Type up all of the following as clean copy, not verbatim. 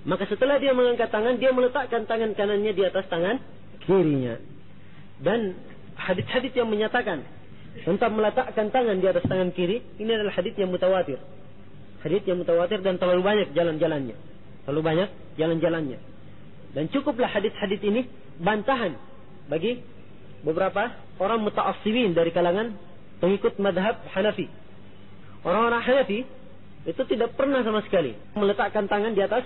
Maka setelah dia mengangkat tangan, dia meletakkan tangan kanannya di atas tangan kirinya. Dan hadits-hadits yang menyatakan tentang meletakkan tangan di atas tangan kiri, ini adalah hadits yang mutawatir. Hadits yang mutawatir dan terlalu banyak jalan-jalannya. Terlalu banyak jalan-jalannya. Dan cukuplah hadits-hadits ini bantahan bagi beberapa orang muta'assibin dari kalangan pengikut madhab Hanafi. Orang-orang Hanafi itu tidak pernah sama sekali meletakkan tangan di atas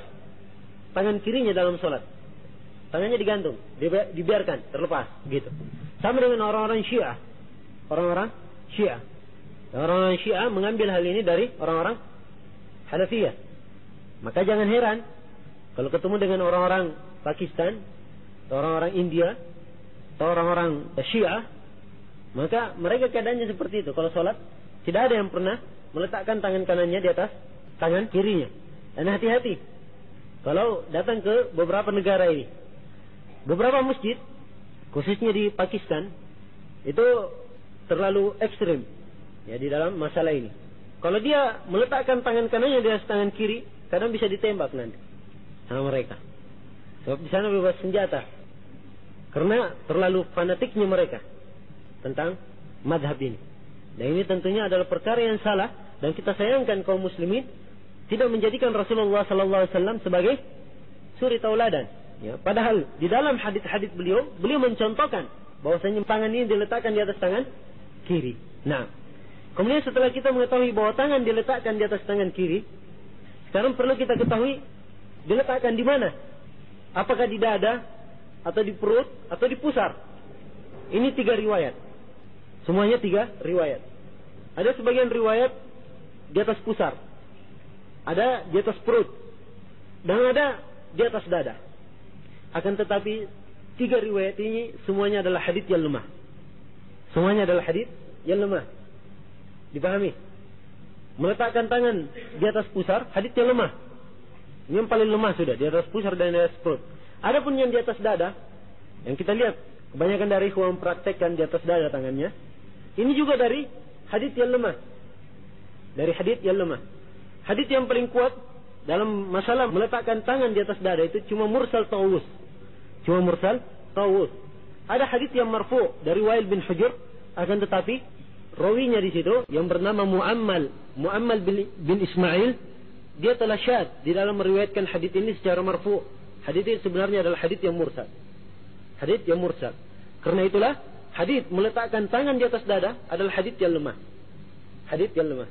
tangan kirinya dalam sholat. Tangannya digantung, dibiarkan, terlepas, gitu. Sama dengan orang-orang Syiah. Orang-orang Syiah. Orang-orang Syiah mengambil hal ini dari orang-orang Hanafiyah. Maka jangan heran kalau ketemu dengan orang-orang Pakistan, atau orang-orang India, atau orang-orang Syiah, maka mereka keadaannya seperti itu. Kalau sholat, tidak ada yang pernah meletakkan tangan kanannya di atas tangan kirinya. Dan hati-hati kalau datang ke beberapa negara ini, beberapa masjid, khususnya di Pakistan, itu terlalu ekstrim ya di dalam masalah ini. Kalau dia meletakkan tangan kanannya di atas tangan kiri, kadang bisa ditembak nanti sama mereka. Sebab di sana bebas senjata. Karena terlalu fanatiknya mereka tentang madhab ini. Dan ini tentunya adalah perkara yang salah, dan kita sayangkan kaum muslimin tidak menjadikan Rasulullah SAW sebagai suri tauladan. Ya, padahal di dalam hadits-hadits beliau mencontohkan bahwasanya tangan ini diletakkan di atas tangan kiri. Nah, kemudian setelah kita mengetahui bahwa tangan diletakkan di atas tangan kiri, sekarang perlu kita ketahui diletakkan di mana? Apakah di dada, atau di perut, atau di pusar? Ini 3 riwayat. Semuanya 3 riwayat. Ada sebagian riwayat di atas pusar, ada di atas perut, dan ada di atas dada. Akan tetapi 3 riwayat ini semuanya adalah hadits yang lemah. Semuanya adalah hadits yang lemah. Dipahami? Meletakkan tangan di atas pusar, hadits yang lemah. Ini yang paling lemah sudah, di atas pusar dan di atas perut. Adapun yang di atas dada, yang kita lihat kebanyakan dari ikhwan mempraktekkan di atas dada tangannya, ini juga dari hadits yang lemah. Dari hadits yang lemah. Hadits yang paling kuat dalam masalah meletakkan tangan di atas dada itu cuma mursal Tawus. Cuma mursal Tawus. Ada hadits yang marfu dari Wail bin Hujur, akan tetapi rawinya di situ yang bernama Muammal bin Ismail, dia telah syad di dalam meriwayatkan hadits ini secara marfu. Hadits ini sebenarnya adalah hadits yang mursal. Hadits yang mursal. Karena itulah hadits meletakkan tangan di atas dada adalah hadits yang lemah. Hadits yang lemah.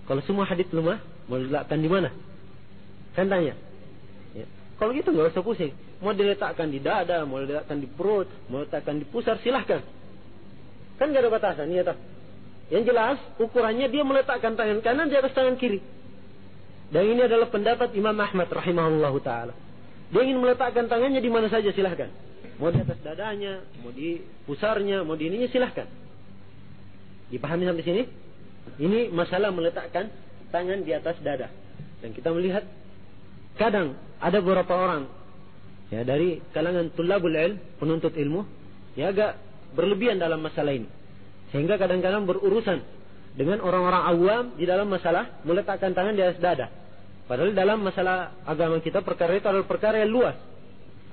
Kalau semua hadits lemah, mau diletakkan di mana? Kan tanya. Ya. Kalau gitu nggak usah pusing. Mau diletakkan di dada, mau diletakkan di perut, mau diletakkan di pusar, silahkan. Kan nggak ada batasan, ya tak? Yang jelas ukurannya dia meletakkan tangan kanan di atas tangan kiri. Dan ini adalah pendapat Imam Ahmad rahimahullahu taala. Dia ingin meletakkan tangannya di mana saja, silahkan. Mau di atas dadanya, mau di pusarnya, mau di ininya, silahkan. Dipahami sampai sini? Ini masalah meletakkan tangan di atas dada. Dan kita melihat kadang ada beberapa orang ya dari kalangan tulabul ilm, penuntut ilmu, ya agak berlebihan dalam masalah ini. Sehingga kadang-kadang berurusan dengan orang-orang awam di dalam masalah meletakkan tangan di atas dada. Padahal dalam masalah agama kita perkara itu adalah perkara yang luas.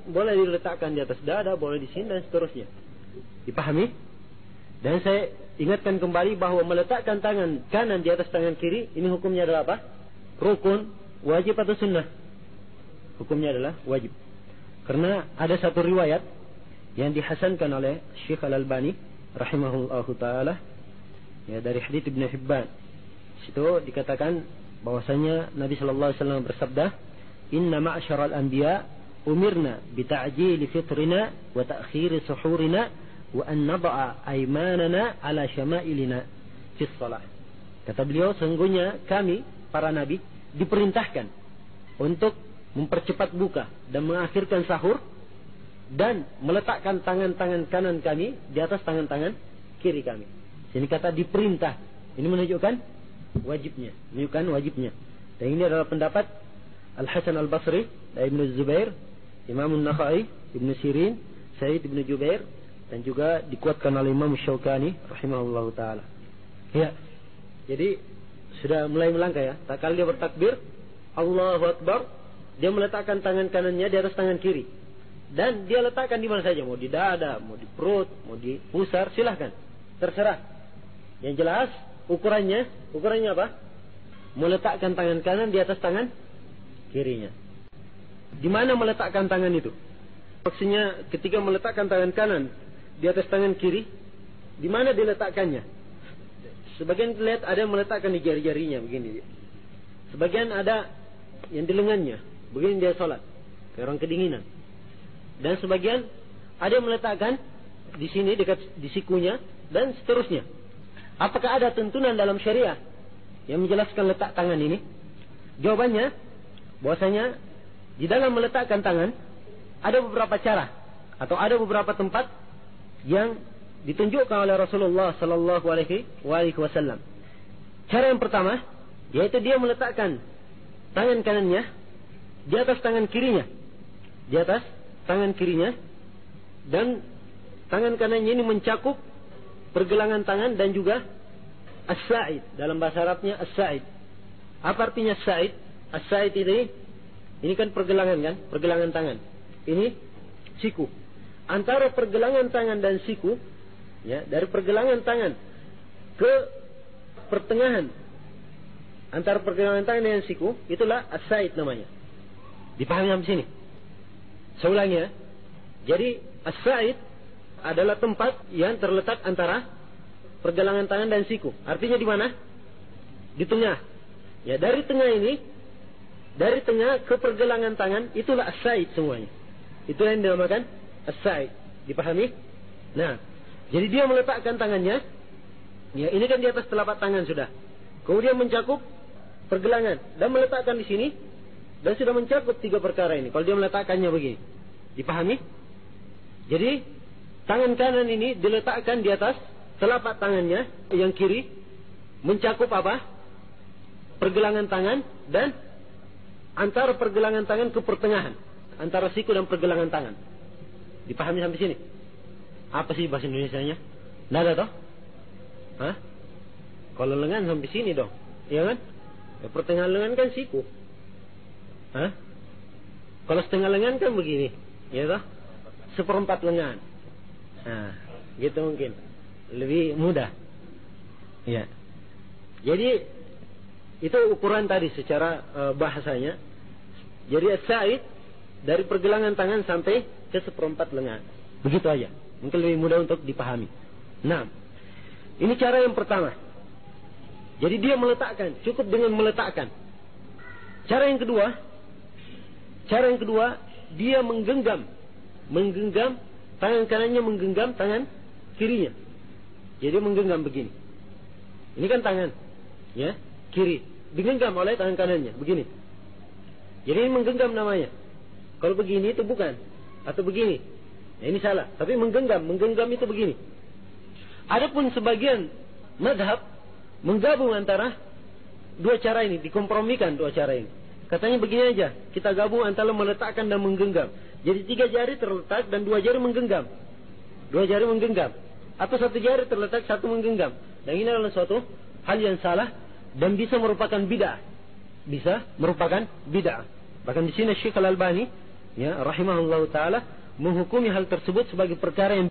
Boleh diletakkan di atas dada, boleh di sini dan seterusnya. Dipahami? Dan saya ingatkan kembali bahwa meletakkan tangan kanan di atas tangan kiri, ini hukumnya adalah apa? Rukun, wajib atau sunnah? Hukumnya adalah wajib. Karena ada satu riwayat yang dihasankan oleh Syekh Al-Albani rahimahullahu taala, ya, dari hadits Ibnu Hibban. Situ dikatakan bahwasanya Nabi sallallahu alaihi wasallam bersabda, "Inna ma'syaral anbiya umirna bi ta'jili fitrina wa ta'khiri suhurina wa an nada'a aymanana ala syama'ilina fi shalah." Kata beliau, sesungguhnya kami para nabi diperintahkan untuk mempercepat buka dan mengakhirkan sahur dan meletakkan tangan-tangan kanan kami di atas tangan-tangan kiri kami. Ini kata diperintah. Ini menunjukkan wajibnya, Dan ini adalah pendapat Al-Hasan Al-Basri, Ibnu Zubair, Imam An-Nakhai, Ibnu Sirin, Sa'id Ibnu Jubair, dan juga dikuatkan oleh Imam Syaukani rahimahullahu taala. Ya. Jadi sudah mulai melangkah ya. Tak kali dia bertakbir, Allahu Akbar, dia meletakkan tangan kanannya di atas tangan kiri. Dan dia letakkan di mana saja, mau di dada, mau di perut, mau di pusar, silahkan. Terserah. Yang jelas ukurannya apa? Meletakkan tangan kanan di atas tangan kirinya. Di mana meletakkan tangan itu? Maksudnya ketika meletakkan tangan kanan di atas tangan kiri, di mana diletakkannya? Sebagian lihat ada yang meletakkan di jari-jarinya begini. Sebagian ada yang di lengannya, begini dia sholat, kayak orang kedinginan. Dan sebagian ada yang meletakkan di sini dekat di sikunya dan seterusnya. Apakah ada tuntunan dalam syariah yang menjelaskan letak tangan ini? Jawabannya, bahwasanya di dalam meletakkan tangan ada beberapa cara atau ada beberapa tempat yang ditunjukkan oleh Rasulullah sallallahu alaihi wasallam. Cara yang pertama yaitu dia meletakkan tangan kanannya di atas tangan kirinya. Di atas tangan kirinya, dan tangan kanannya ini mencakup pergelangan tangan dan juga as-sa'id. Dalam bahasa Arabnya as-sa'id. Apa artinya as-sa'id? As-sa'id ini kan pergelangan kan? Pergelangan tangan. Ini siku. Antara pergelangan tangan dan siku, ya, dari pergelangan tangan ke pertengahan antara pergelangan tangan dengan siku, itulah as-sa'id namanya. Dipahami sampai sini? Saya ulangi ya. Jadi as-sa'id adalah tempat yang terletak antara pergelangan tangan dan siku. Artinya di mana? Di tengah. Ya, dari tengah ini, dari tengah ke pergelangan tangan, itulah as-sa'id semuanya. Itulah yang dinamakan as-sa'id. Dipahami? Nah, jadi dia meletakkan tangannya, ya, ini kan di atas telapak tangan sudah. Kemudian mencakup pergelangan dan meletakkan di sini, dan sudah mencakup tiga perkara ini. Kalau dia meletakkannya begini, dipahami? Jadi tangan kanan ini diletakkan di atas telapak tangannya yang kiri, mencakup apa? Pergelangan tangan dan antara pergelangan tangan ke pertengahan, antara siku dan pergelangan tangan. Dipahami sampai sini? Apa sih bahasa Indonesianya? Nada toh? Hah? Kalau lengan sampai sini dong, iya kan? Ya, pertengahan lengan kan siku. Hah? Kalau setengah lengan kan begini, ya toh? Seperempat lengan. Nah, gitu mungkin lebih mudah. Ya. Jadi itu ukuran tadi secara bahasanya. Jadi as-sa'id dari pergelangan tangan sampai ke seperempat lengan. Begitu aja. Mungkin lebih mudah untuk dipahami. Nah, ini cara yang pertama. Jadi dia meletakkan, cukup dengan meletakkan. Cara yang kedua, dia menggenggam tangan kanannya, menggenggam tangan kirinya. Jadi menggenggam begini. Ini kan tangan, ya, kiri, digenggam oleh tangan kanannya, begini. Jadi ini menggenggam namanya. Kalau begini itu bukan, atau begini, ya ini salah. Tapi menggenggam itu begini. Adapun sebagian madhab menggabung antara dua cara ini, dikompromikan dua cara ini. Katanya begini aja, kita gabung antara meletakkan dan menggenggam. Jadi 3 jari terletak dan 2 jari menggenggam. 2 jari menggenggam. Atau 1 jari terletak, 1 menggenggam. Dan ini adalah suatu hal yang salah dan bisa merupakan bid'ah. Bisa merupakan bid'ah. Bahkan di sini Syekh Al-Albani, ya, rahimahullah taala, menghukumi hal tersebut sebagai perkara yang